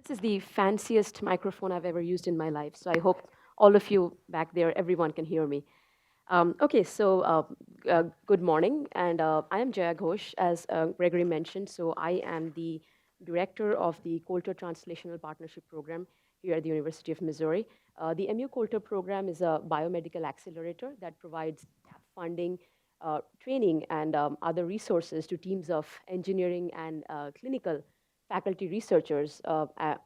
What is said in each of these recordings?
This is the fanciest microphone I've ever used in my life, so I hope all of you back there, everyone can hear me. Good morning, and I am Jaya Ghosh, as Gregory mentioned. So I am the director of the Coulter Translational Partnership Program here at the University of Missouri. The MU Coulter program is a biomedical accelerator that provides funding, training, and other resources to teams of engineering and clinical faculty researchers at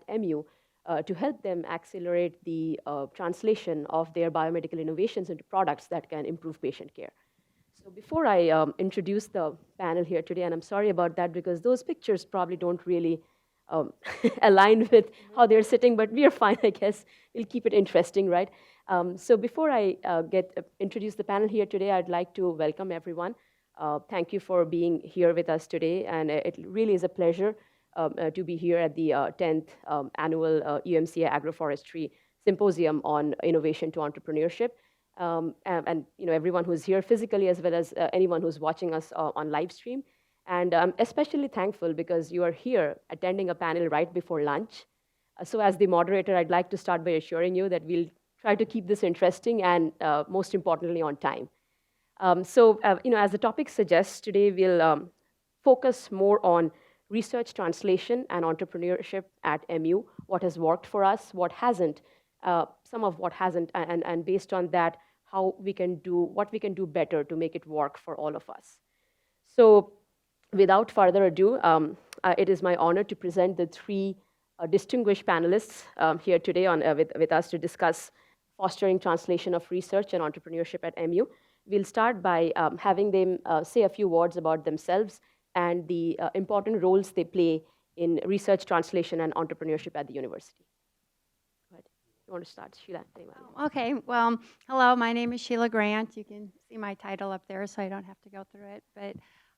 MU to help them accelerate the translation of their biomedical innovations into products that can improve patient care. So before I introduce the panel here today, and I'm sorry about that because those pictures probably don't really align with how they're sitting, but we are fine, I guess. We'll keep it interesting, right? So before I introduce the panel here today, I'd like to welcome everyone. Thank you for being here with us today, and it really is a pleasure to be here at the 10th annual UMCA Agroforestry Symposium on Innovation to Entrepreneurship. And everyone who's here physically, as well as anyone who's watching us on live stream. And I'm especially thankful because you are here attending a panel right before lunch. So as the moderator, I'd like to start by assuring you that we'll try to keep this interesting and most importantly on time. As the topic suggests, today we'll focus more on research translation and entrepreneurship at MU, what has worked for us, what hasn't, some of what hasn't, and based on that, what we can do better to make it work for all of us. So without further ado, it is my honor to present the three distinguished panelists here today with us to discuss fostering translation of research and entrepreneurship at MU. We'll start by having them say a few words about themselves and the important roles they play in research, translation, and entrepreneurship at the university. Go ahead. You want to start, Sheila? Okay. Well, hello. My name is Sheila Grant. You can see my title up there, so I don't have to go through it. But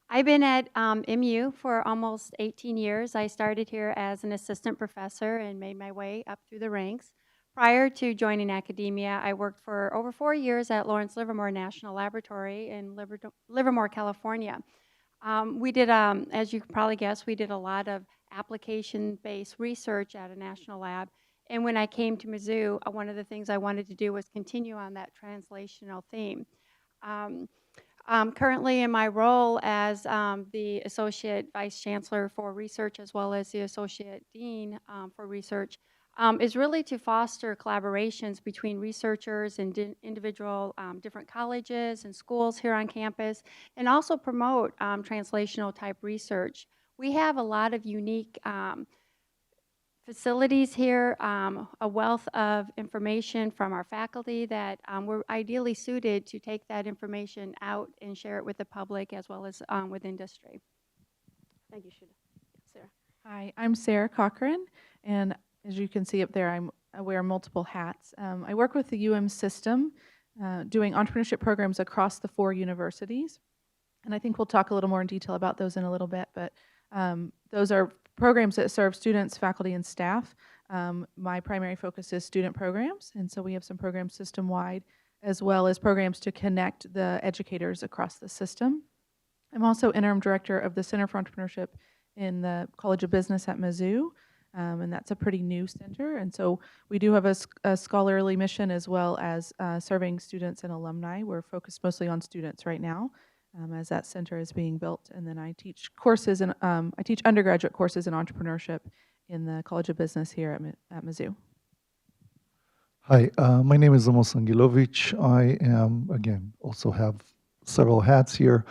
I've been at MU for almost 18 years. I started here as an assistant professor and made my way up through the ranks. Prior to joining academia, I worked for over 4 years at Lawrence Livermore National Laboratory in Livermore, California. We did, as you can probably guess, we did a lot of application-based research at a national lab. And when I came to Mizzou, one of the things I wanted to do was continue on that translational theme. Currently in my role as the Associate Vice Chancellor for Research as well as the Associate Dean for Research, is really to foster collaborations between researchers and individual different colleges and schools here on campus, and also promote translational type research. We have a lot of unique facilities here, a wealth of information from our faculty that we're ideally suited to take that information out and share it with the public as well as with industry. Thank you, Sheila. Sara. Hi, I'm Sara Cochran, and as you can see up there, I wear multiple hats. I work with the system, doing entrepreneurship programs across the 4 universities. And I think we'll talk a little more in detail about those in a little bit, but those are programs that serve students, faculty, and staff. My primary focus is student programs, and so we have some programs system-wide, as well as programs to connect the educators across the system. I'm also interim director of the Center for Entrepreneurship in the College of Business at Mizzou. And that's a pretty new center. And so we do have a scholarly mission as well as serving students and alumni. We're focused mostly on students right now as that center is being built. And then I teach courses, and I teach undergraduate courses in entrepreneurship in the College of Business here at Mizzou. Hi, my name is Omi Sangilovic. I am, again, also have several hats here.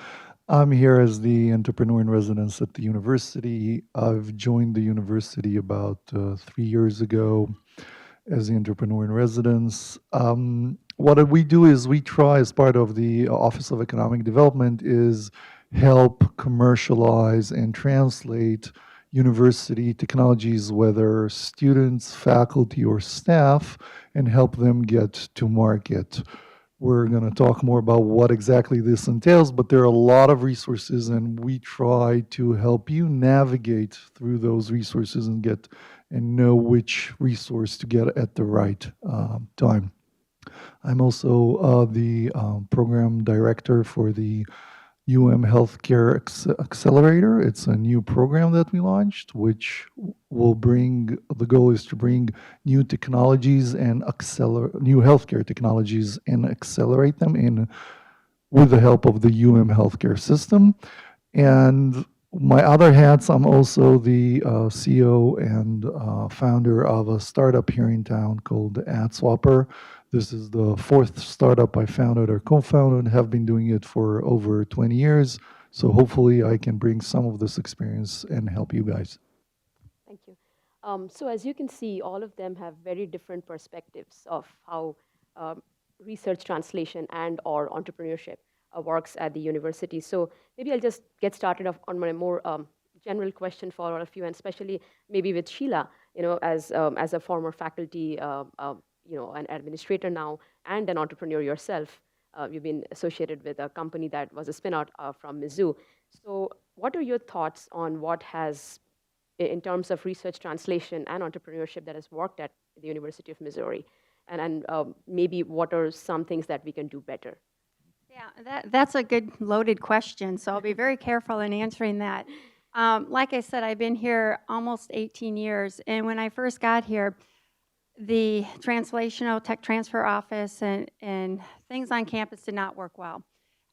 I'm here as the entrepreneur in residence at the university. I've joined the university about 3 years ago as the entrepreneur in residence. What we do is we try, as part of the Office of Economic Development, is help commercialize and translate university technologies, whether students, faculty, or staff, and help them get to market. We're going to talk more about what exactly this entails, but there are a lot of resources, and we try to help you navigate through those resources and know which resource to get at the right time. I'm also the program director for the Healthcare Accelerator. It's a new program that we launched, which will bring, the goal is to bring new technologies and new healthcare technologies and accelerate them in with the help of the healthcare system. And my other hats, I'm also the CEO and founder of a startup here in town called AdSwapper. This is the fourth startup I founded or co-founded, and have been doing it for over 20 years. So hopefully I can bring some of this experience and help you guys. Thank you. So as you can see, all of them have very different perspectives of how research translation and or entrepreneurship works at the university. So maybe I'll just get started off on my more general question for all of you, and especially maybe with Sheila, as a former faculty, an administrator now, and an entrepreneur yourself. You've been associated with a company that was a spin-out from Mizzou. So what are your thoughts on what has, in terms of research translation and entrepreneurship, that has worked at the University of Missouri? And maybe what are some things that we can do better? Yeah, that's a good loaded question, so I'll be very careful in answering that. Like I said, I've been here almost 18 years, and when I first got here, the translational tech transfer office and things on campus did not work well.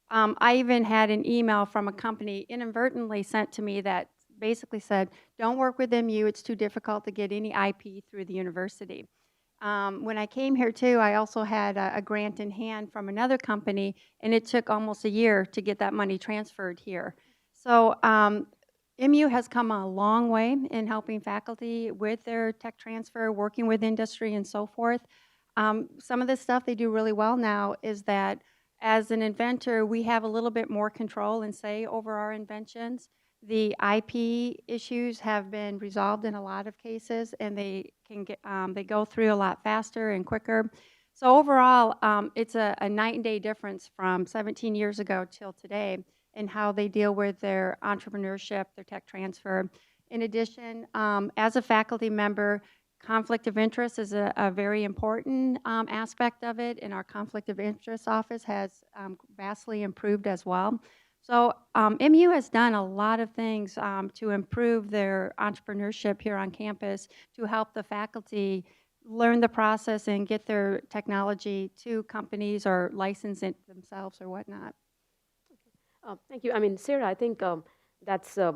I even had an email from a company inadvertently sent to me that basically said, don't work with MU, it's too difficult to get any IP through the university. When I came here too, I also had a grant in hand from another company, and it took almost a year to get that money transferred here. So MU has come a long way in helping faculty with their tech transfer, working with industry and so forth. Some of the stuff they do really well now is that as an inventor, we have a little bit more control and say over our inventions. The IP issues have been resolved in a lot of cases, and they can get they go through a lot faster and quicker. So overall, it's a night and day difference from 17 years ago till today in how they deal with their entrepreneurship, their tech transfer. In addition, as a faculty member, conflict of interest is a very important aspect of it, and our conflict of interest office has vastly improved as well. So MU has done a lot of things to improve their entrepreneurship here on campus to help the faculty learn the process and get their technology to companies or license it themselves or whatnot. Thank you. I mean, Sara, I think that's a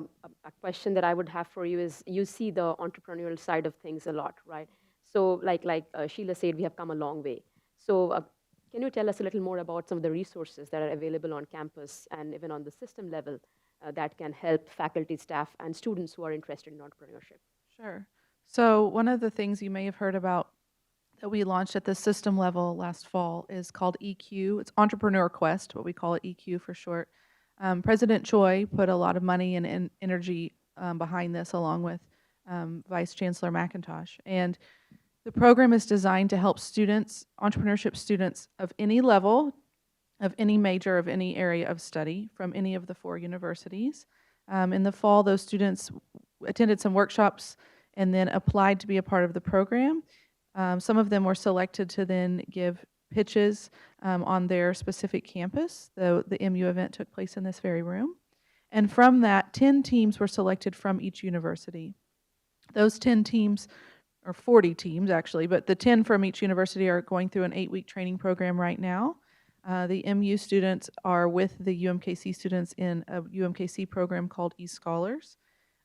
question that I would have for you is, you see the entrepreneurial side of things a lot, right? So like Sheila said, we have come a long way. So can you tell us a little more about some of the resources that are available on campus and even on the system level that can help faculty, staff, and students who are interested in entrepreneurship? Sure. So one of the things you may have heard about that we launched at the system level last fall is called EQ. It's Entrepreneur Quest, but we call it EQ for short. President Choi put a lot of money and energy behind this, along with Vice Chancellor McIntosh. And the program is designed to help students, entrepreneurship students of any level, of any major, of any area of study from any of the 4 universities. In the fall, those students attended some workshops and then applied to be a part of the program. Some of them were selected to then give pitches on their specific campus. The MU event took place in this very room. And from that, 10 teams were selected from each university. Those 10 teams, or 40 teams actually, but the 10 from each university are going through an 8-week training program right now. The MU students are with the UMKC students in a UMKC program called eScholars.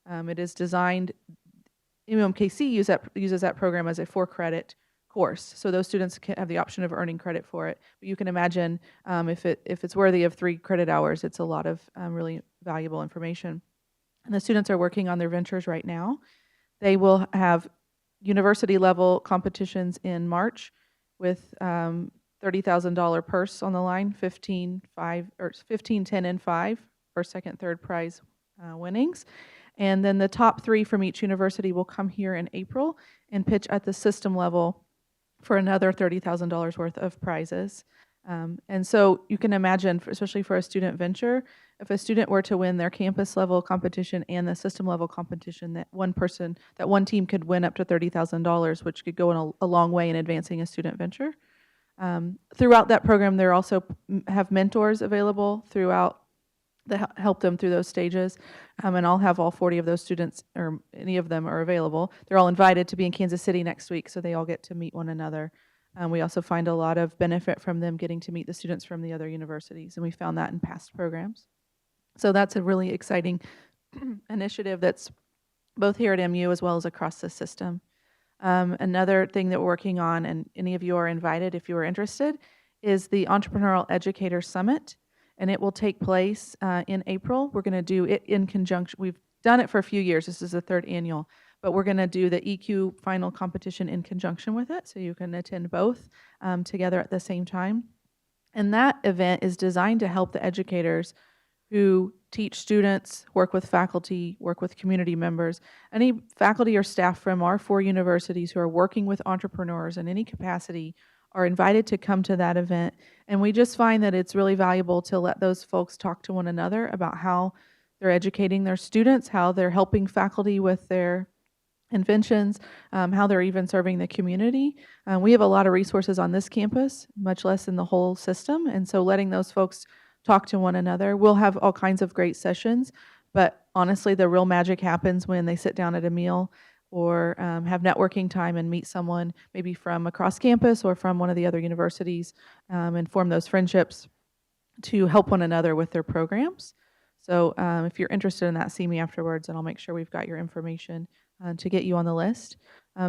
It is designed, UMKC uses that program as a 4-credit course, so those students can have the option of earning credit for it. But you can imagine if it's worthy of 3 credit hours, it's a lot of really valuable information. And the students are working on their ventures right now. They will have university level competitions in March with $30,000 purse on the line, 15, 10, and 5, first, second, third prize winnings. And then the top 3 from each university will come here in April and pitch at the system level for another $30,000 worth of prizes. And so you can imagine, especially for a student venture, if a student were to win their campus level competition and the system level competition, that one team could win up to $30,000, which could go a long way in advancing a student venture. Throughout that program, they also have mentors available throughout that help them through those stages. And I'll have all 40 of those students, or any of them are available. They're all invited to be in Kansas City next week, so they all get to meet one another. We also find a lot of benefit from them getting to meet the students from the other universities, and we found that in past programs. So that's a really exciting initiative that's both here at MU as well as across the system. Another thing that we're working on, and any of you are invited if you are interested, is the Entrepreneurial Educator Summit, and it will take place in April. We're going to do it in conjunction. We've done it for a few years. This is the third annual, but we're going to do the EQ final competition in conjunction with it, so you can attend both together at the same time. And that event is designed to help the educators who teach students, work with faculty, work with community members, any faculty or staff from our 4 universities who are working with entrepreneurs in any capacity are invited to come to that event. And we just find that it's really valuable to let those folks talk to one another about how they're educating their students, how they're helping faculty with their inventions, how they're even serving the community. We have a lot of resources on this campus, much less in the whole system, and so letting those folks talk to one another. We'll have all kinds of great sessions, but honestly, the real magic happens when they sit down at a meal or have networking time and meet someone maybe from across campus or from one of the other universities, and form those friendships to help one another with their programs. So if you're interested in that, see me afterwards, and I'll make sure we've got your information to get you on the list.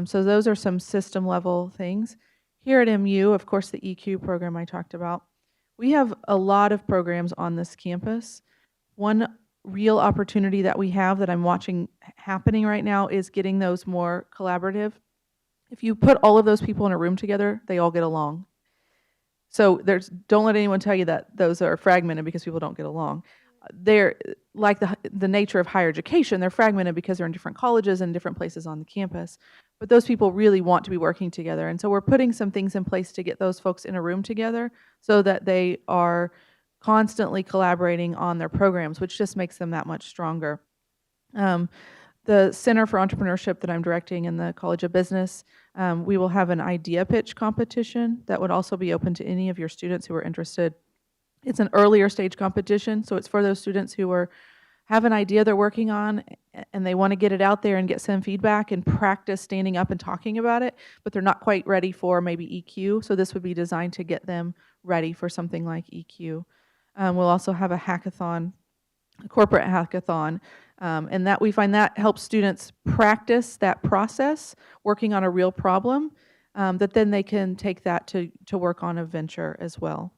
So those are some system level things. Here at MU, of course, the EQ program I talked about. We have a lot of programs on this campus. One real opportunity that we have that I'm watching happening right now is getting those more collaborative. If you put all of those people in a room together, they all get along. So don't let anyone tell you that those are fragmented because people don't get along. They're like the nature of higher education, they're fragmented because they're in different colleges and different places on the campus. But those people really want to be working together. And so we're putting some things in place to get those folks in a room together so that they are constantly collaborating on their programs, which just makes them that much stronger. The Center for Entrepreneurship that I'm directing in the College of Business, we will have an idea pitch competition that would also be open to any of your students who are interested. It's an earlier stage competition, so it's for those students who have an idea they're working on and they want to get it out there and get some feedback and practice standing up and talking about it, but they're not quite ready for maybe EQ, so this would be designed to get them ready for something like EQ. We'll also have a hackathon, a corporate hackathon, and that we find that helps students practice that process, working on a real problem, that then they can take that to work on a venture as well.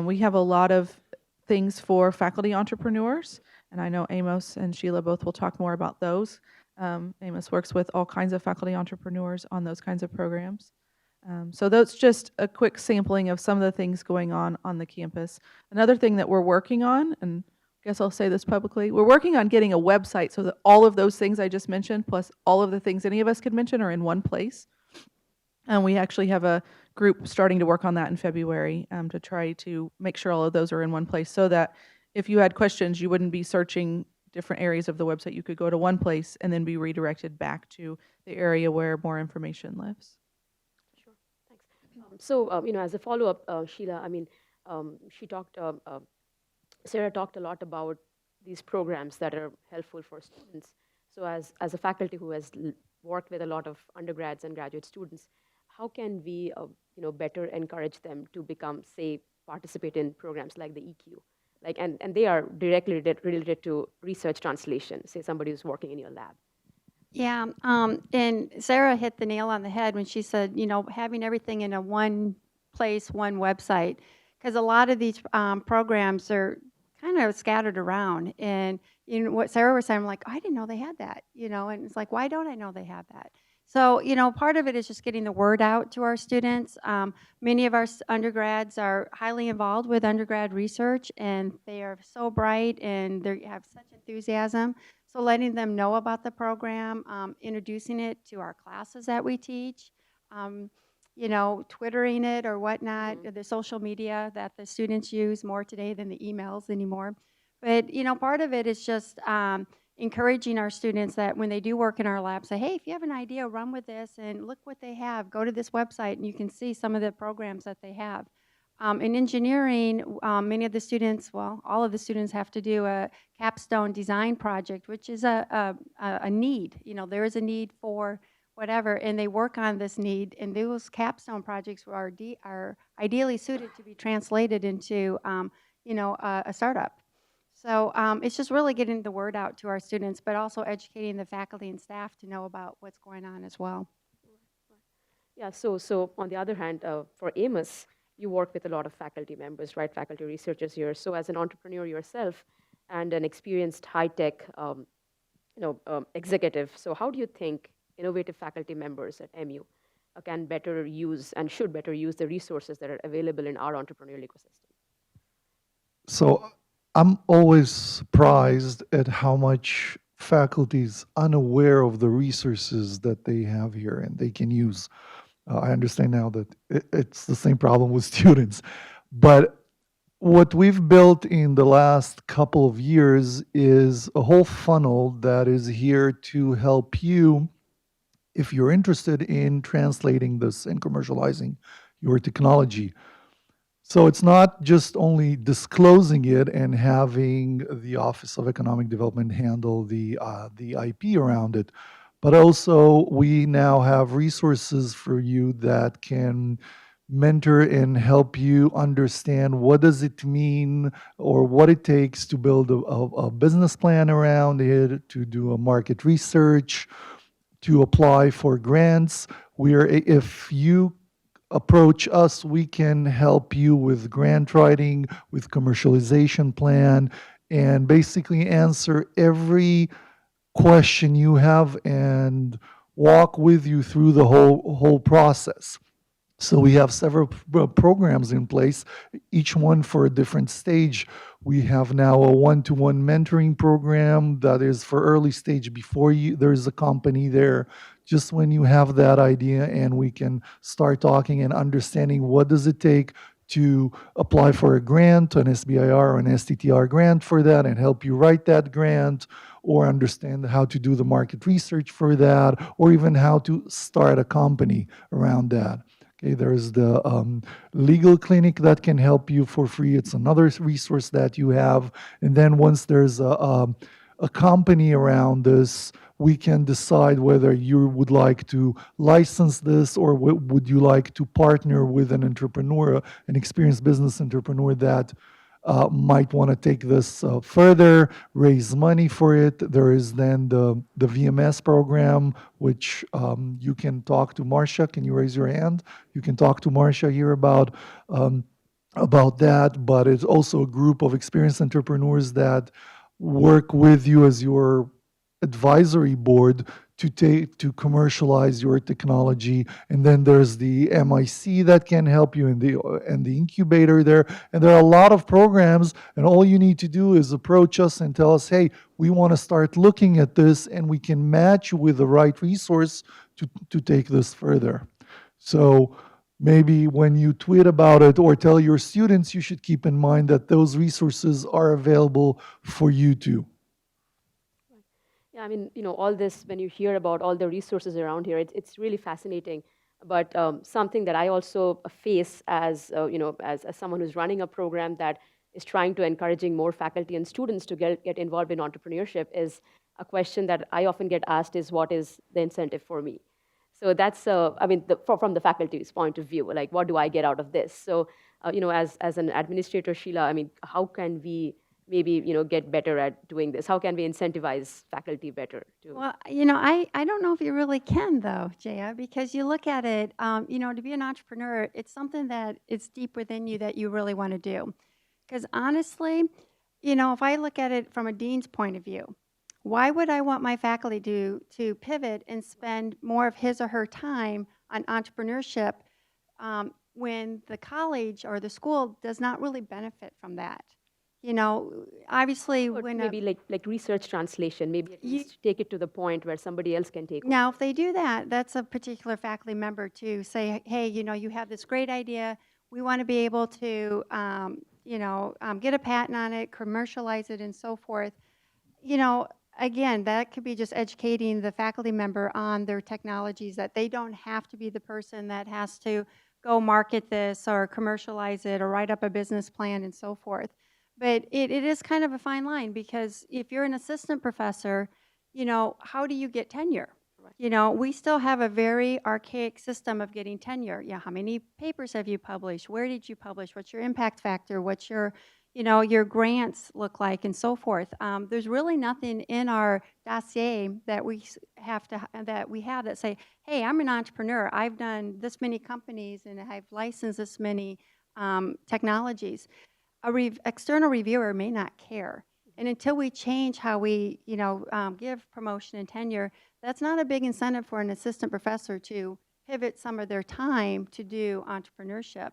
We have a lot of things for faculty entrepreneurs, and I know Amos and Sheila both will talk more about those. Amos works with all kinds of faculty entrepreneurs on those kinds of programs. So that's just a quick sampling of some of the things going on the campus. Another thing that we're working on, and I guess I'll say this publicly, we're working on getting a website so that all of those things I just mentioned, plus all of the things any of us could mention, are in one place. And we actually have a group starting to work on that in February to try to make sure all of those are in one place so that if you had questions, you wouldn't be searching different areas of the website. You could go to one place and then be redirected back to the area where more information lives. Sure, thanks. So, as a follow-up, Sheila, Sarah talked a lot about these programs that are helpful for students. So as a faculty who has worked with a lot of undergrads and graduate students, how can we better encourage them to participate in programs like the EQ? And they are directly related to research translation, say somebody who's working in your lab. Yeah, and Sara hit the nail on the head when she said, having everything in a one place, one website, because a lot of these programs are kind of scattered around. And what Sara was saying, I'm like, I didn't know they had that, and it's like, why don't I know they have that? So, part of it is just getting the word out to our students. Many of our undergrads are highly involved with undergrad research, and they are so bright and they have such enthusiasm. So letting them know about the program, introducing it to our classes that we teach, Twittering it or whatnot, the social media that the students use more today than the emails anymore. But, part of it is just encouraging our students that when they do work in our lab, say, hey, if you have an idea, run with this and look what they have. Go to this website and you can see some of the programs that they have. In engineering, many of the students, well, all of the students have to do a capstone design project, which is a need. You know, there is a need for whatever, and they work on this need, and those capstone projects are ideally suited to be translated into, a startup. So it's just really getting the word out to our students, but also educating the faculty and staff to know about what's going on as well. Yeah, so on the other hand, for Amos, you work with a lot of faculty members, right? Faculty researchers here. So as an entrepreneur yourself and an experienced high-tech, executive, so how do you think innovative faculty members at MU can better use and should better use the resources that are available in our entrepreneurial ecosystem? So I'm always surprised at how much faculty is unaware of the resources that they have here and they can use. I understand now that it's the same problem with students. But what we've built in the last couple of years is a whole funnel that is here to help you if you're interested in translating this and commercializing your technology. So it's not just only disclosing it and having the Office of Economic Development handle the IP around it, but also we now have resources for you that can mentor and help you understand what does it mean or what it takes to build a business plan around it, to do a market research, to apply for grants. If you approach us, we can help you with grant writing, with commercialization plan, and basically answer every question you have and walk with you through the whole process. So we have several programs in place, each one for a different stage. We have now a one-to-one mentoring program that is for early stage before there's a company there, just when you have that idea, and we can start talking and understanding what does it take to apply for a grant, an SBIR or an STTR grant for that, and help you write that grant, or understand how to do the market research for that, or even how to start a company around that. Okay, there's the legal clinic that can help you for free. It's another resource that you have. And then once there's a company around this, we can decide whether you would like to license this or would you like to partner with an entrepreneur, an experienced business entrepreneur that might want to take this further, raise money for it. There is then the VMS program, which you can talk to Marcia. Can you raise your hand? You can talk to Marcia here about that. But it's also a group of experienced entrepreneurs that work with you as your advisory board to commercialize your technology. And then there's the MIC that can help you in the incubator there. And there are a lot of programs, and all you need to do is approach us and tell us, hey, we want to start looking at this, and we can match you with the right resource to take this further. So maybe when you tweet about it or tell your students, you should keep in mind that those resources are available for you too. Yeah, I mean, all this, when you hear about all the resources around here, it's really fascinating. But something that I also face as, as someone who's running a program that is trying to encouraging more faculty and students to get involved in entrepreneurship is a question that I often get asked is, what is the incentive for me? So that's, from the faculty's point of view, like, what do I get out of this? So, as an administrator, Sheila, I mean, how can we maybe get better at doing this? How can we incentivize faculty better? Well, I don't know if you really can, though, Jaya, because you look at it, to be an entrepreneur, it's something that is deep within you that you really want to do. Because honestly, if I look at it from a dean's point of view, why would I want my faculty to pivot and spend more of his or her time on entrepreneurship when the college or the school does not really benefit from that? Obviously, when maybe like research translation, maybe at least take it to the point where somebody else can take it. Now, if they do that, that's a particular faculty member to say, hey, you have this great idea. We want to be able to, get a patent on it, commercialize it, and so forth. Again, that could be just educating the faculty member on their technologies, that they don't have to be the person that has to go market this or commercialize it or write up a business plan and so forth. But it is kind of a fine line, because if you're an assistant professor, how do you get tenure? We still have a very archaic system of getting tenure. Yeah, how many papers have you published? Where did you publish? What's your impact factor? What's your grants look like, and so forth. There's really nothing in our dossier that we have that say, hey, I'm an entrepreneur. I've done this many companies and I've licensed this many technologies. External reviewer may not care. And until we change how we, give promotion and tenure, that's not a big incentive for an assistant professor to pivot some of their time to do entrepreneurship.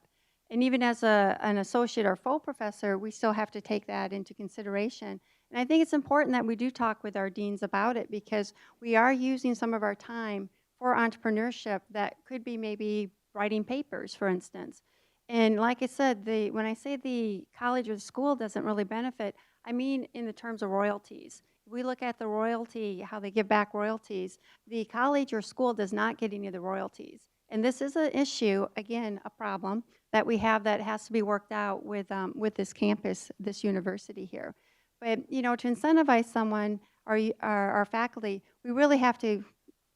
And even as an associate or full professor, we still have to take that into consideration. And I think it's important that we do talk with our deans about it, because we are using some of our time for entrepreneurship that could be maybe writing papers, for instance. And like I said, when I say the college or the school doesn't really benefit, I mean in the terms of royalties. If we look at the royalty, how they give back royalties, the college or school does not get any of the royalties. And this is an issue, again, a problem that we have that has to be worked out with this campus, this university here. But, to incentivize someone, our faculty, we really have to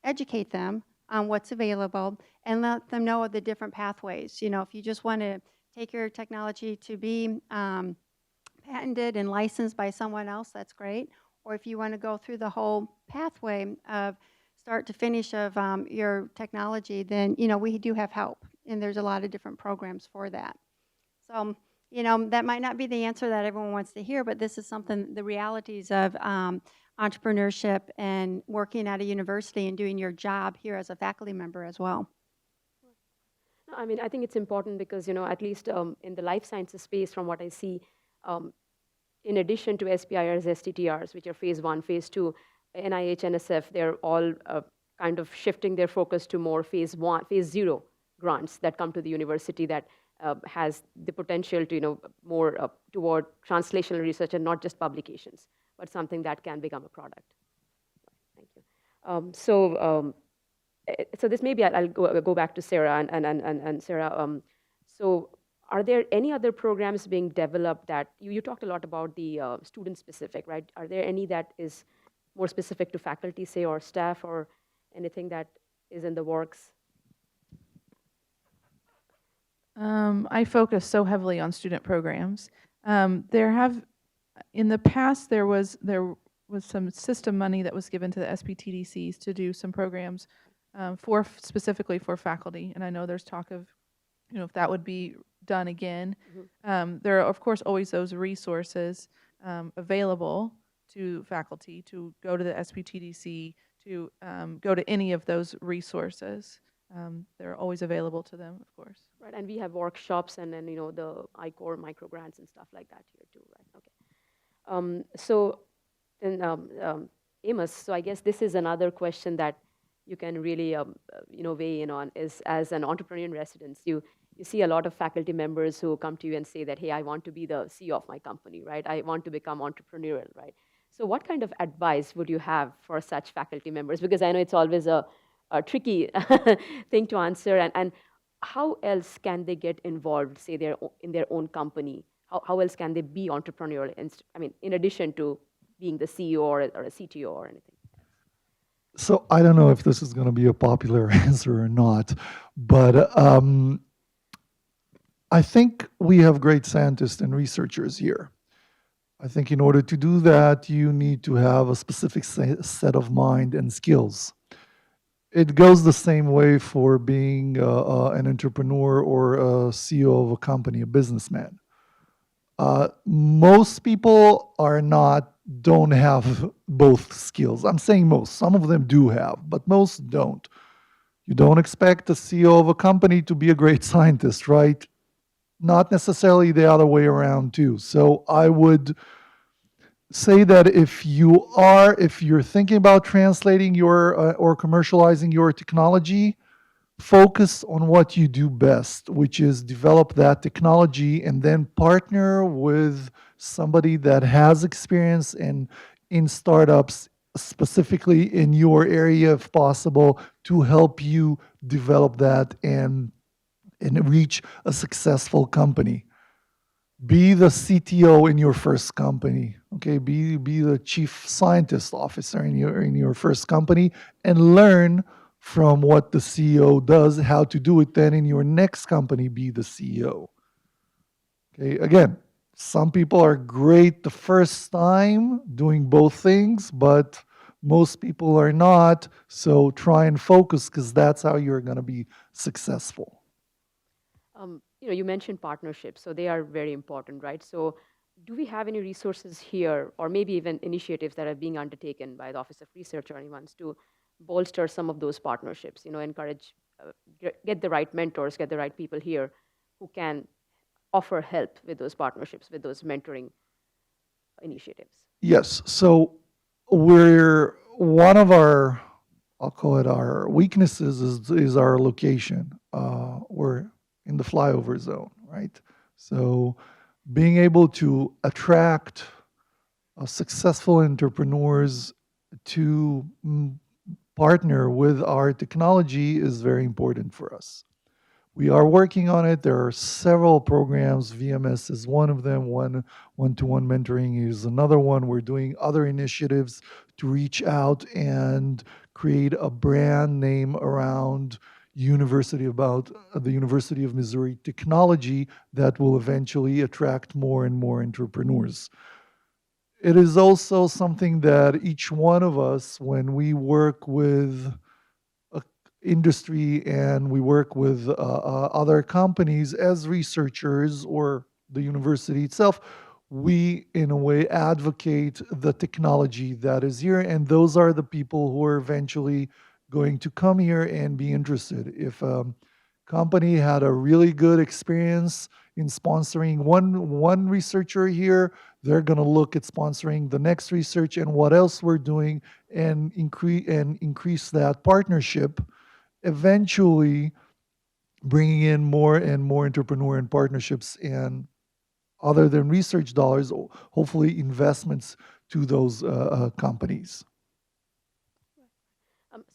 educate them on what's available and let them know of the different pathways. If you just want to take your technology to be patented and licensed by someone else, that's great. Or if you want to go through the whole pathway of start to finish of your technology, then, we do have help. And there's a lot of different programs for that. So, that might not be the answer that everyone wants to hear, but this is something, the realities of entrepreneurship and working at a university and doing your job here as a faculty member as well. No, I mean, I think it's important because, at least in the life sciences space, from what I see, in addition to SPIRs, STTRs, which are phase 1, phase 2, NIH, NSF, they're all kind of shifting their focus to more phase 0 grants that come to the university that has the potential to, more toward translational research and not just publications, but something that can become a product. Thank you. So this maybe I'll go back to Sara and Sara. So are there any other programs being developed that you talked a lot about the student specific, right? Are there any that is more specific to faculty, say, or staff, or anything that is in the works? I focus so heavily on student programs. In the past, there was some system money that was given to the SPTDCs to do some programs specifically for faculty, and I know there's talk of, if that would be done again. Mm-hmm. There are, of course, always those resources available to faculty to go to the SPTDC, to go to any of those resources. They're always available to them, of course. Right, and we have workshops and then, the I-Core microgrants and stuff like that here too, right? Okay. So then, Amos, so I guess this is another question that you can really, weigh in on, is as an entrepreneur in residence, you see a lot of faculty members who come to you and say that, hey, I want to be the CEO of my company, right? I want to become entrepreneurial, right? So what kind of advice would you have for such faculty members? Because I know it's always a tricky thing to answer, and how else can they get involved, say, in their own company? How else can they be entrepreneurial, in addition to being the CEO or a CTO or anything? So I don't know if this is going to be a popular answer or not, but I think we have great scientists and researchers here. I think in order to do that, you need to have a specific set of mind and skills. It goes the same way for being an entrepreneur or a CEO of a company, a businessman. Most people don't have both skills. I'm saying most. Some of them do have, but most don't. You don't expect a CEO of a company to be a great scientist, right? Not necessarily the other way around too. So I would say that if you're thinking about translating your or commercializing your technology, focus on what you do best, which is develop that technology and then partner with somebody that has experience in startups, specifically in your area if possible, to help you develop that and and reach a successful company. Be the CTO in your first company, okay? Be the chief scientist officer in your first company, and learn from what the CEO does, how to do it. Then in your next company, be the CEO. Okay, again, some people are great the first time doing both things, but most people are not. So try and focus, because that's how you're going to be successful. You mentioned partnerships, so they are very important, right? So do we have any resources here, or maybe even initiatives that are being undertaken by the Office of Research or anyone to bolster some of those partnerships, encourage, get the right mentors, get the right people here who can offer help with those partnerships, with those mentoring initiatives? Yes. So we're one of our, I'll call it our weaknesses is our location. We're in the flyover zone, right? So being able to attract successful entrepreneurs to partner with our technology is very important for us. We are working on it. There are several programs. VMS is one of them. One-to-one mentoring is another one. We're doing other initiatives to reach out and create a brand name around the University of Missouri technology that will eventually attract more and more entrepreneurs. It is also something that each one of us, when we work with industry and we work with other companies as researchers or the university itself, we in a way advocate the technology that is here, and those are the people who are eventually going to come here and be interested. If a company had a really good experience in sponsoring one researcher here, they're going to look at sponsoring the next research and what else we're doing, and increase that partnership, eventually bringing in more and more entrepreneur and partnerships, and other than research dollars, hopefully investments to those companies.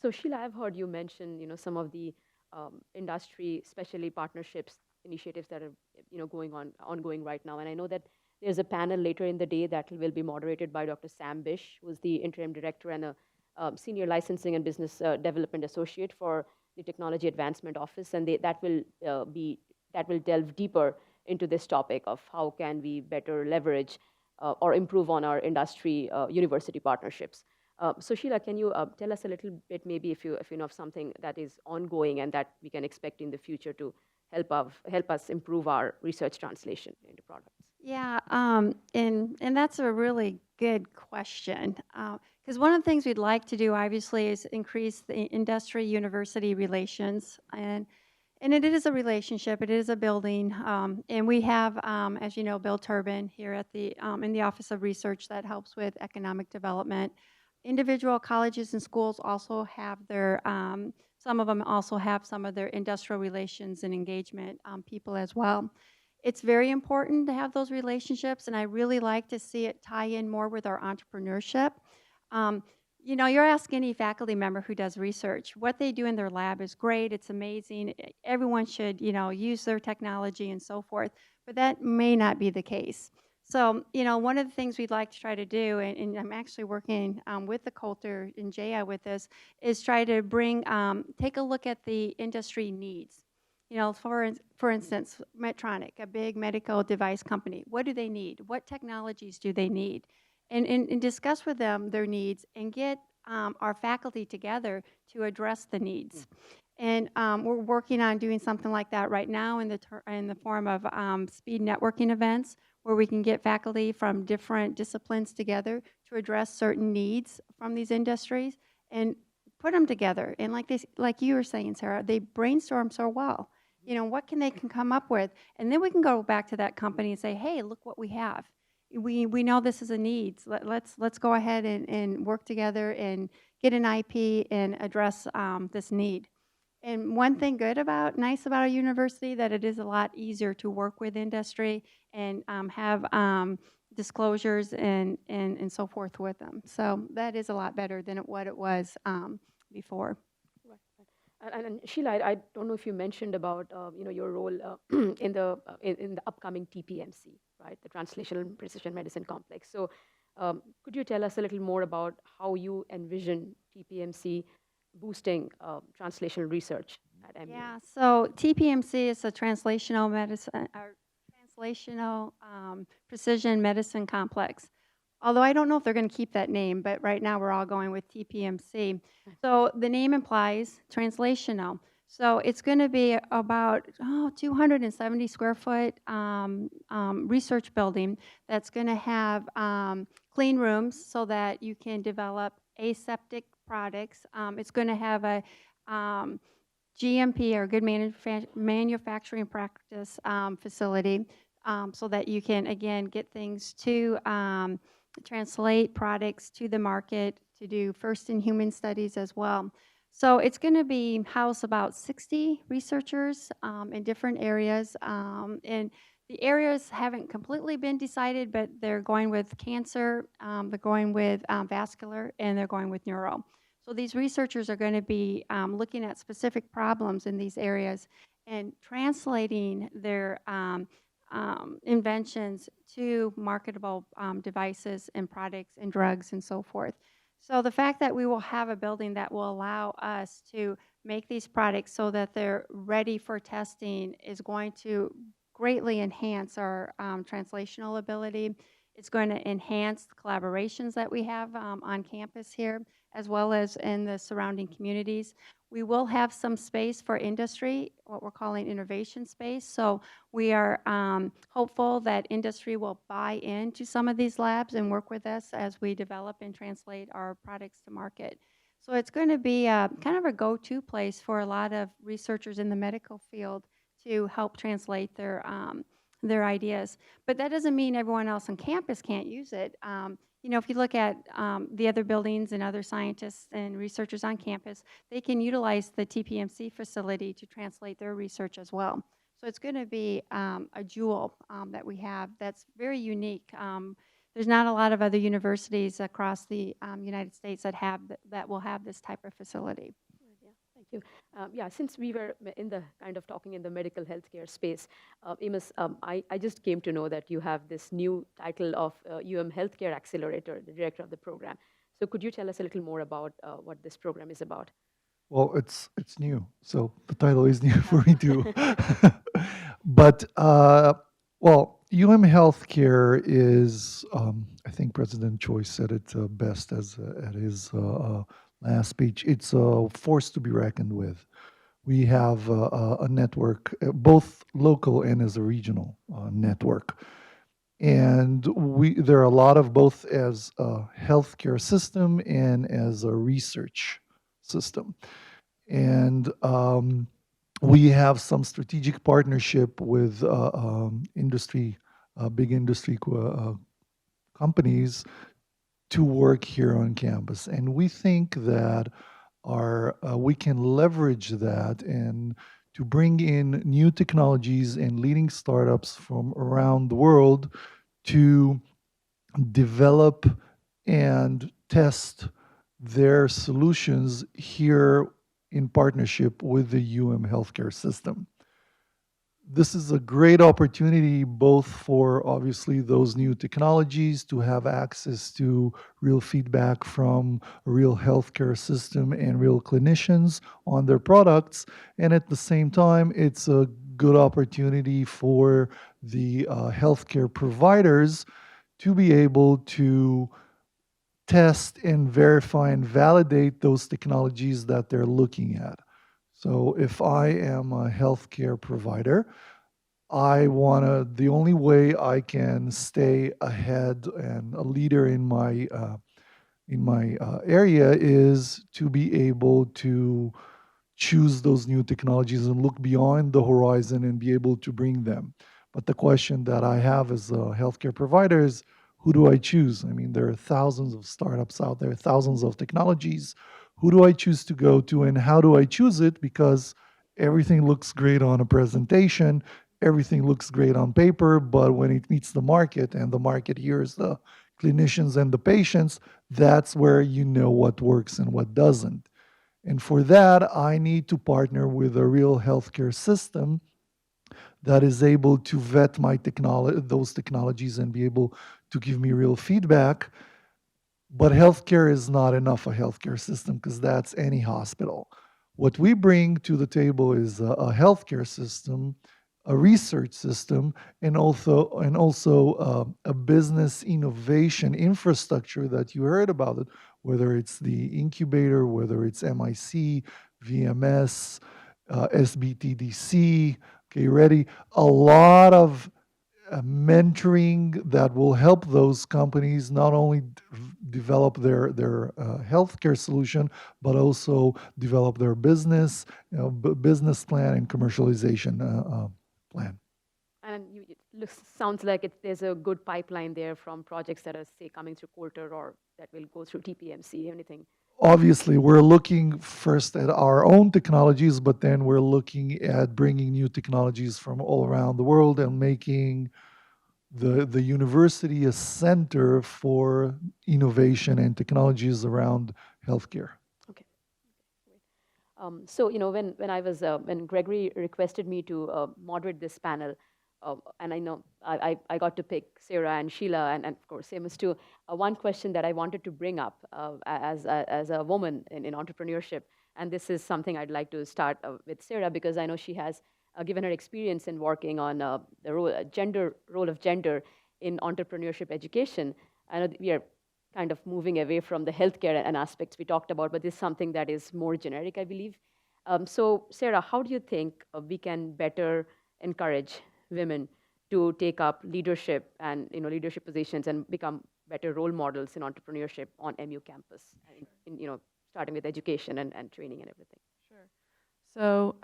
So Sheila, I've heard you mention, some of the industry, especially partnerships initiatives that are, ongoing right now. And I know that there's a panel later in the day that will be moderated by Dr. Sam Bish, who's the interim director and a senior licensing and business development associate for the Technology Advancement Office, and that will delve deeper into this topic of how can we better leverage or improve on our industry university partnerships. So Sheila, can you tell us a little bit, maybe if you know of something that is ongoing and that we can expect in the future to help us improve our research translation into products? Yeah, and that's a really good question. Because one of the things we'd like to do, obviously, is increase the industry-university relations, and it is a relationship. It is a building, and we have, as you know, Bill Turbin here at the in the Office of Research that helps with economic development. Individual colleges and schools also have their, some of them also have some of their industrial relations and engagement people as well. It's very important to have those relationships, and I really like to see it tie in more with our entrepreneurship. You're asking any faculty member who does research, what they do in their lab is great, it's amazing, everyone should, use their technology and so forth, but that may not be the case. So, one of the things we'd like to try to do, and I'm actually working with the Coulter and Jaya with this, is try to take a look at the industry needs. For instance, Medtronic, a big medical device company, what do they need? What technologies do they need? And discuss with them their needs and get our faculty together to address the needs. And we're working on doing something like that right now in the form of speed networking events, where we can get faculty from different disciplines together to address certain needs from these industries and put them together. And like you were saying, Sara, they brainstorm so well. What can they come up with? And then we can go back to that company and say, hey, look what we have. We know this is a need. Let's go ahead and work together and get an IP and address this need. And one thing nice about our university, that it is a lot easier to work with industry and have disclosures and so forth with them. So that is a lot better than what it was before. And Sheila, I don't know if you mentioned about your role in the upcoming TPMC, right? The Translational Precision Medicine Complex. So, could you tell us a little more about how you envision TPMC boosting translational research at MU? Yeah, so TPMC is a translational medicine, or translational precision medicine complex. Although I don't know if they're going to keep that name, but right now we're all going with TPMC. So the name implies translational. So it's going to be about 270 square foot research building that's going to have clean rooms so that you can develop aseptic products. It's going to have a GMP, or good manufacturing practice facility, so that you can, again, get things to translate products to the market, to do first-in-human studies as well. So it's going to be house about 60 researchers in different areas, and the areas haven't completely been decided, but they're going with cancer, they're going with vascular, and they're going with neuro. So these researchers are going to be looking at specific problems in these areas and translating their inventions to marketable devices and products and drugs and so forth. So the fact that we will have a building that will allow us to make these products so that they're ready for testing is going to greatly enhance our translational ability. It's going to enhance the collaborations that we have on campus here, as well as in the surrounding communities. We will have some space for industry, what we're calling innovation space. So we are hopeful that industry will buy into some of these labs and work with us as we develop and translate our products to market. So it's going to be kind of a go-to place for a lot of researchers in the medical field to help translate their ideas. But that doesn't mean everyone else on campus can't use it. If you look at the other buildings and other scientists and researchers on campus, they can utilize the TPMC facility to translate their research as well. So it's going to be a jewel that we have that's very unique. There's not a lot of other universities across the United States that will have this type of facility. Yeah, thank you. Yeah, since we were in the kind of talking in the medical healthcare space, Amos, I just came to know that you have this new title of Healthcare Accelerator, the director of the program. So could you tell us a little more about what this program is about? Well, it's new, so the title is new for me too. But Healthcare is, I think President Choi said it best at his last speech. It's a force to be reckoned with. We have a network, both local and as a regional network. And there are a lot of both as a healthcare system and as a research system. And we have some strategic partnership with industry, big industry companies to work here on campus. And we think that we can leverage that and to bring in new technologies and leading startups from around the world to develop and test their solutions here in partnership with the healthcare system. This is a great opportunity both for obviously those new technologies to have access to real feedback from a real healthcare system and real clinicians on their products. And at the same time, it's a good opportunity for the healthcare providers to be able to test and verify and validate those technologies that they're looking at. So if I am a healthcare provider, the only way I can stay ahead and a leader in my area is to be able to choose those new technologies and look beyond the horizon and be able to bring them. But the question that I have as a healthcare provider is, who do I choose? I mean, there are thousands of startups out there, thousands of technologies. Who do I choose to go to and how do I choose it? Because everything looks great on a presentation, everything looks great on paper, but when it meets the market, and the market here is the clinicians and the patients, that's where you know what works and what doesn't. And for that, I need to partner with a real healthcare system that is able to vet those technologies and be able to give me real feedback. But healthcare is not enough, a healthcare system, because that's any hospital. What we bring to the table is a healthcare system, a research system, and also a business innovation infrastructure that you heard about it, whether it's the incubator, whether it's MIC, VMS, SBTDC. Okay, ready? A lot of mentoring that will help those companies not only develop their healthcare solution, but also develop their business, business plan and commercialization plan. And it sounds like there's a good pipeline there from projects that are, say, coming through Coulter or that will go through TPMC, anything. Obviously, we're looking first at our own technologies, but then we're looking at bringing new technologies from all around the world and making the university a center for innovation and technologies around healthcare. Okay. So, when Gregory requested me to moderate this panel, and I know I got to pick Sara and Sheila and of course Amos too. One question that I wanted to bring up as a woman in entrepreneurship, and this is something I'd like to start with Sara, because I know she has, given her experience in working on the role of gender in entrepreneurship education. I know that we are kind of moving away from the healthcare and aspects we talked about, but this is something that is more generic, I believe. So, Sara, how do you think we can better encourage women to take up leadership and leadership positions and become better role models in entrepreneurship on MU campus, starting with education and training and everything? Sure. So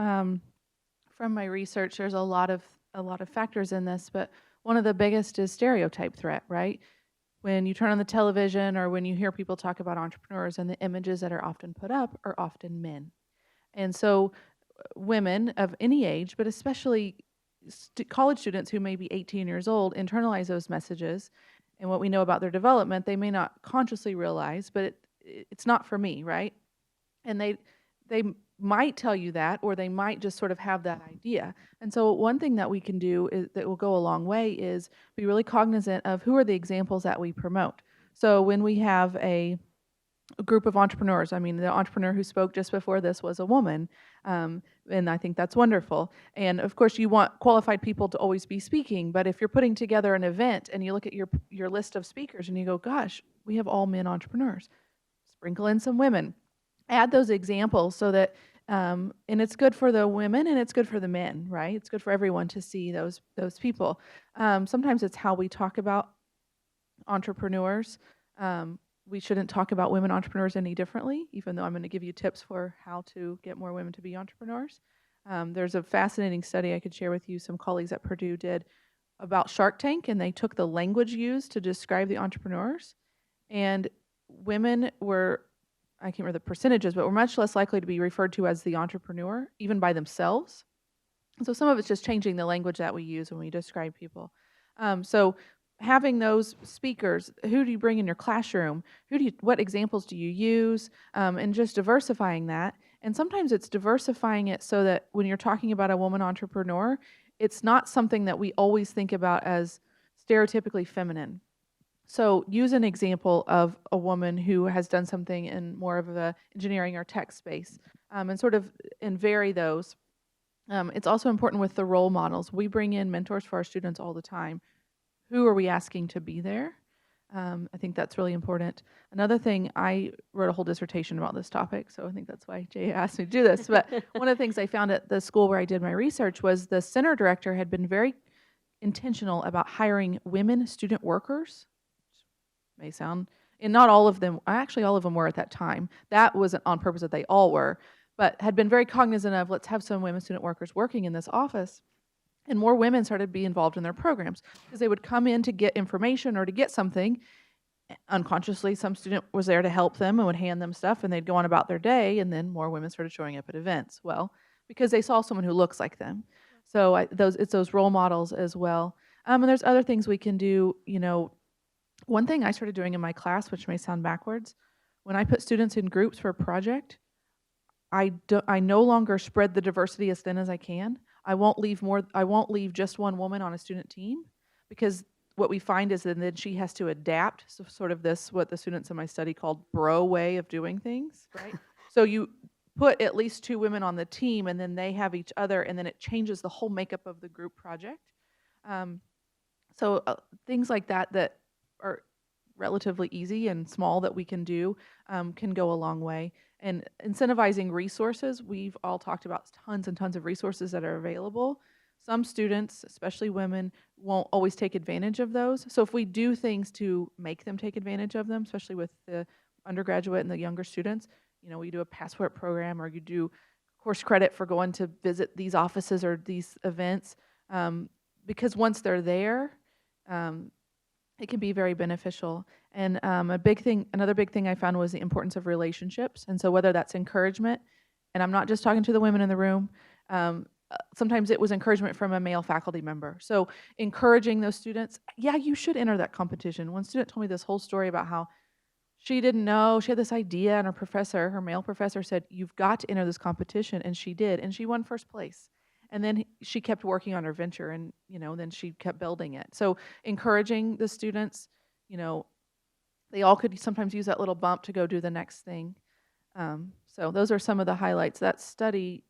from my research, there's a lot of factors in this, but one of the biggest is stereotype threat, right? When you turn on the television or when you hear people talk about entrepreneurs, and the images that are often put up are often men. And so women of any age, but especially college students who may be 18 years old, internalize those messages. And what we know about their development, they may not consciously realize, but it's not for me, right? And they might tell you that, or they might just sort of have that idea. And so one thing that we can do that will go a long way is be really cognizant of who are the examples that we promote. So when we have a group of entrepreneurs, I mean, the entrepreneur who spoke just before this was a woman, and I think that's wonderful. And of course, you want qualified people to always be speaking, but if you're putting together an event and you look at your list of speakers and you go, gosh, we have all men entrepreneurs, sprinkle in some women. Add those examples so that, and it's good for the women and it's good for the men, right? It's good for everyone to see those people. Sometimes it's how we talk about entrepreneurs. We shouldn't talk about women entrepreneurs any differently, even though I'm going to give you tips for how to get more women to be entrepreneurs. There's a fascinating study I could share with you, some colleagues at Purdue did about Shark Tank, and they took the language used to describe the entrepreneurs, and women were, I can't remember the percentages, but were much less likely to be referred to as the entrepreneur, even by themselves. And so some of it's just changing the language that we use when we describe people. So having those speakers, who do you bring in your classroom? What examples do you use? And just diversifying that. And sometimes it's diversifying it so that when you're talking about a woman entrepreneur, it's not something that we always think about as stereotypically feminine. So use an example of a woman who has done something in more of the engineering or tech space, and vary those. It's also important with the role models. We bring in mentors for our students all the time. Who are we asking to be there? I think that's really important. Another thing, I wrote a whole dissertation about this topic, so I think that's why Jay asked me to do this. But one of the things I found at the school where I did my research was the center director had been very intentional about hiring women student workers. May sound, and not all of them, actually all of them were at that time. That wasn't on purpose that they all were, but had been very cognizant of, let's have some women student workers working in this office. And more women started to be involved in their programs because they would come in to get information or to get something. Unconsciously, some student was there to help them and would hand them stuff, and they'd go on about their day, and then more women started showing up at events. Well, because they saw someone who looks like them. So it's those role models as well. And there's other things we can do. One thing I started doing in my class, which may sound backwards, when I put students in groups for a project, I no longer spread the diversity as thin as I can. I won't leave just one woman on a student team, because what we find is that then she has to adapt. So sort of this, what the students in my study called bro way of doing things, right? So you put at least 2 women on the team, and then they have each other, and then it changes the whole makeup of the group project. So things like that that are relatively easy and small that we can do can go a long way. And incentivizing resources, we've all talked about tons and tons of resources that are available. Some students, especially women, won't always take advantage of those. So if we do things to make them take advantage of them, especially with the undergraduate and the younger students, you know, we do a passport program, or you do course credit for going to visit these offices or these events, because once they're there, it can be very beneficial. And another big thing I found was the importance of relationships. And so whether that's encouragement, and I'm not just talking to the women in the room, sometimes it was encouragement from a male faculty member. So encouraging those students, yeah, you should enter that competition. One student told me this whole story about how she didn't know, she had this idea, and her male professor said, you've got to enter this competition, and she did, and she won first place. And then she kept working on her venture, and, you know, then she kept building it. So encouraging the students, you know, they all could sometimes use that little bump to go do the next thing. So those are some of the highlights. That study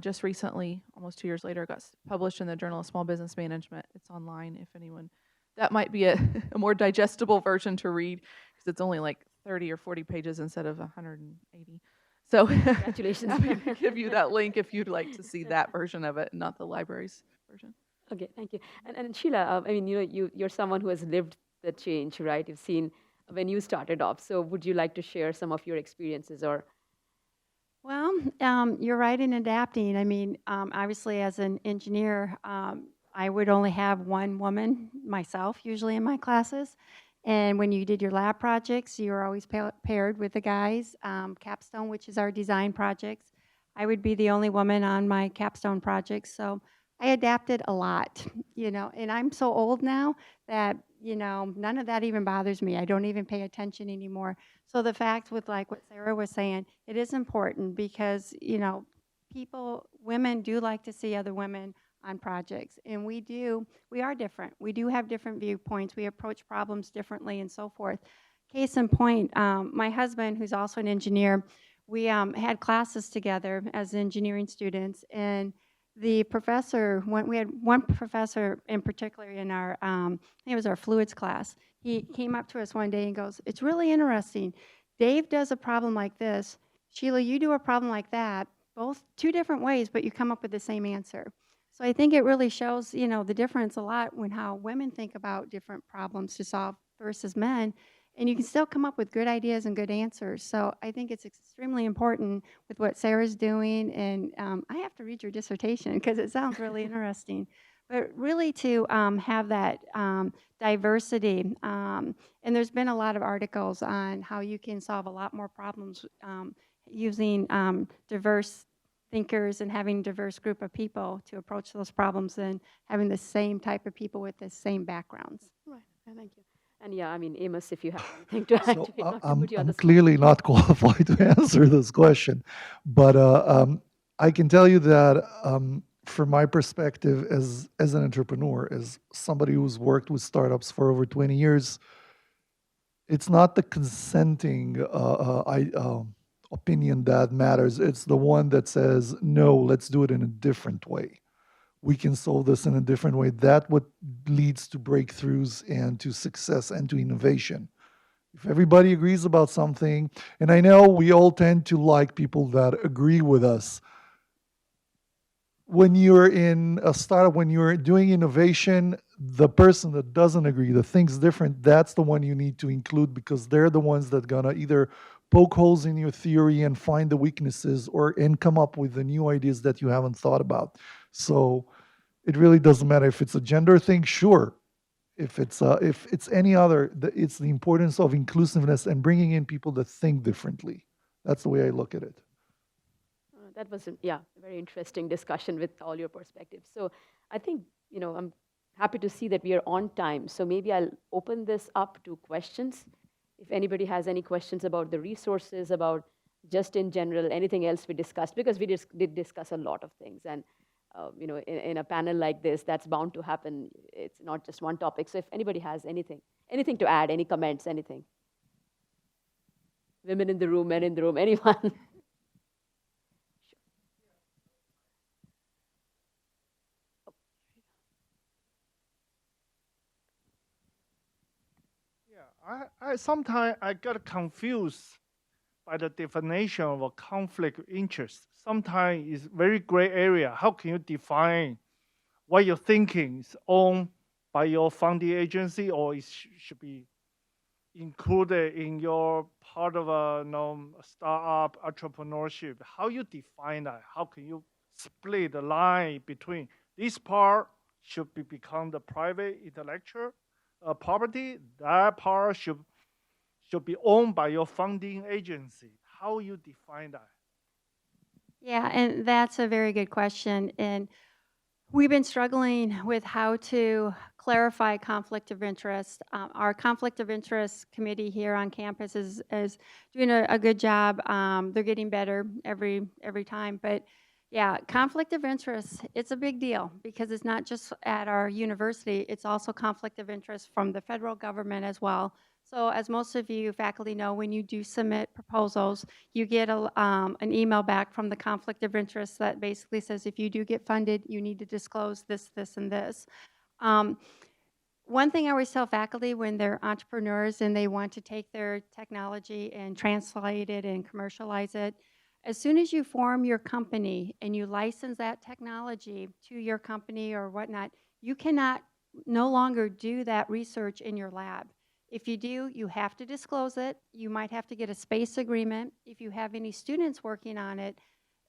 just recently, almost 2 years later, got published in the Journal of Small Business Management. It's online if anyone, that might be a more digestible version to read, because it's only like 30 or 40 pages instead of 180. So Congratulations. happy to give you that link if you'd like to see that version of it, not the library's version. Okay, thank you. And Sheila, I mean, you know, you're someone who has lived the change, right? You've seen when you started off. So would you like to share some of your experiences or? Well, you're right in adapting. I mean, obviously, as an engineer, I would only have one woman myself, usually in my classes. And when you did your lab projects, you were always paired with the guys. Capstone, which is our design projects, I would be the only woman on my capstone projects. So I adapted a lot, you know, and I'm so old now that, you know, none of that even bothers me. I don't even pay attention anymore. So the fact with like what Sara was saying, it is important because, you know, women do like to see other women on projects, and we are different. We do have different viewpoints. We approach problems differently and so forth. Case in point, my husband, who's also an engineer, we had classes together as engineering students, and the professor, we had one professor in particular in our, I think it was our fluids class. He came up to us one day and goes, it's really interesting. Dave does a problem like this. Sheila, you do a problem like that. Both 2 different ways, but you come up with the same answer. So I think it really shows, you know, the difference a lot when how women think about different problems to solve versus men. And you can still come up with good ideas and good answers. So I think it's extremely important with what Sara's doing. And I have to read your dissertation because it sounds really interesting. But really to have that diversity. And there's been a lot of articles on how you can solve a lot more problems using diverse thinkers and having a diverse group of people to approach those problems and having the same type of people with the same backgrounds. Right, thank you. And yeah, I mean, Amos, if you have anything to add So to it, not to put you on I'm the spot. clearly not qualified to answer this question, but I can tell you that from my perspective as an entrepreneur, as somebody who's worked with startups for over 20 years, it's not the consenting opinion that matters. It's the one that says, no, let's do it in a different way. We can solve this in a different way. That what leads to breakthroughs and to success and to innovation. If everybody agrees about something, and I know we all tend to like people that agree with us. When you're in a startup, when you're doing innovation, the person that doesn't agree, that thinks different, that's the one you need to include because they're the ones that gonna either poke holes in your theory and find the weaknesses and come up with the new ideas that you haven't thought about. So it really doesn't matter if it's a gender thing, sure. If it's any other, it's the importance of inclusiveness and bringing in people that think differently. That's the way I look at it. That was, a very interesting discussion with all your perspectives. So I think, you know, I'm happy to see that we are on time. So maybe I'll open this up to questions. If anybody has any questions about the resources, about just in general, anything else we discussed, because we did discuss a lot of things. And in a panel like this, that's bound to happen. It's not just one topic. So if anybody has anything to add, any comments, anything. Women in the room, men in the room, anyone? Yeah, I sometimes I get confused by the definition of a conflict of interest. Sometimes it's very gray area. How can you define what you're thinking is owned by your funding agency, or it should be included in your part of a startup entrepreneurship? How you define that? How can you split the line between this part should become the private intellectual property, that part should be owned by your funding agency? How you define that? Yeah, and that's a very good question. And we've been struggling with how to clarify conflict of interest. Our conflict of interest committee here on campus is doing a good job. They're getting better every time. But yeah, conflict of interest, it's a big deal because it's not just at our university, it's also conflict of interest from the federal government as well. So as most of you faculty know, when you do submit proposals, you get an email back from the conflict of interest that basically says if you do get funded, you need to disclose this, this, and this. One thing I always tell faculty when they're entrepreneurs and they want to take their technology and translate it and commercialize it, as soon as you form your company and you license that technology to your company or whatnot, you cannot no longer do that research in your lab. If you do, you have to disclose it. You might have to get a space agreement. If you have any students working on it,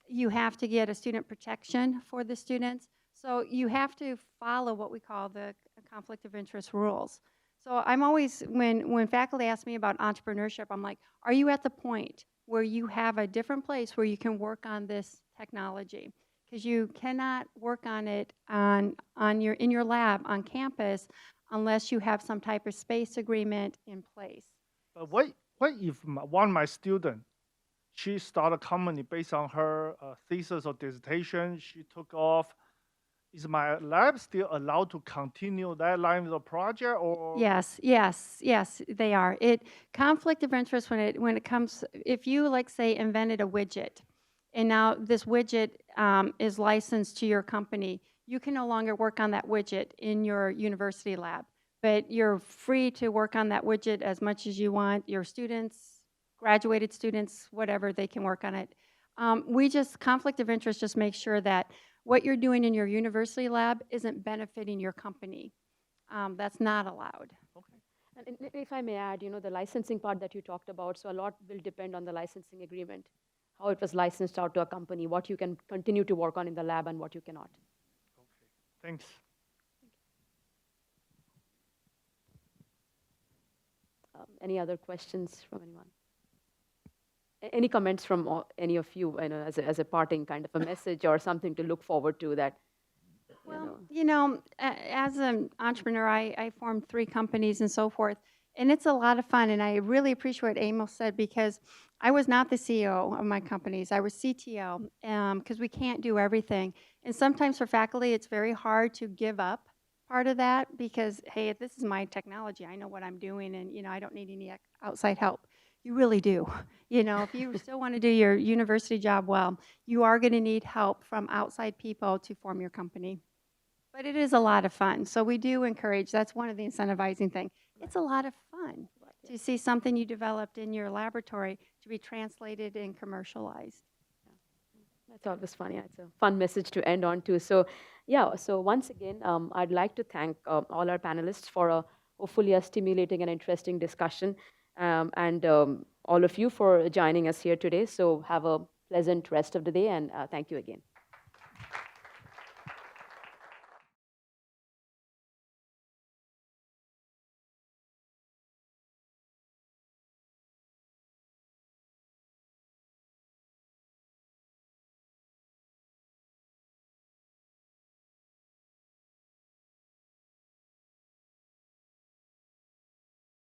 you have to get a student protection for the students. So you have to follow what we call the conflict of interest rules. So I'm always, when faculty ask me about entrepreneurship, I'm like, are you at the point where you have a different place where you can work on this technology? Because you cannot work on it in your lab on campus unless you have some type of space agreement in place. But what if one of my students, she started a company based on her thesis or dissertation, she took off. Is my lab still allowed to continue that line of the project, or? Yes, they are. Conflict of interest when it comes, if you, like, say, invented a widget, and now this widget is licensed to your company, you can no longer work on that widget in your university lab, but you're free to work on that widget as much as you want. Your students, graduated students, whatever, they can work on it. Conflict of interest just makes sure that what you're doing in your university lab isn't benefiting your company. That's not allowed. Okay. And if I may add, the licensing part that you talked about, so a lot will depend on the licensing agreement, how it was licensed out to a company, what you can continue to work on in the lab and what you cannot. Okay, thanks. Any other questions from anyone? Any comments from any of you, as a parting kind of a message or something to look forward to that? Well, as an entrepreneur, I formed 3 companies and so forth, and it's a lot of fun, and I really appreciate what Amos said because I was not the CEO of my companies. I was CTO because we can't do everything. And sometimes for faculty, it's very hard to give up part of that because, hey, this is my technology. I know what I'm doing, and, I don't need any outside help. You really do. If you still want to do your university job well, you are going to need help from outside people to form your company. But it is a lot of fun. So we do encourage, that's one of the incentivizing things. It's a lot of fun to see something you developed in your laboratory to be translated and commercialized. That's always funny. It's a fun message to end on too. So once again, I'd like to thank all our panelists for hopefully a stimulating and interesting discussion. And all of you for joining us here today. So have a pleasant rest of the day, and thank you again.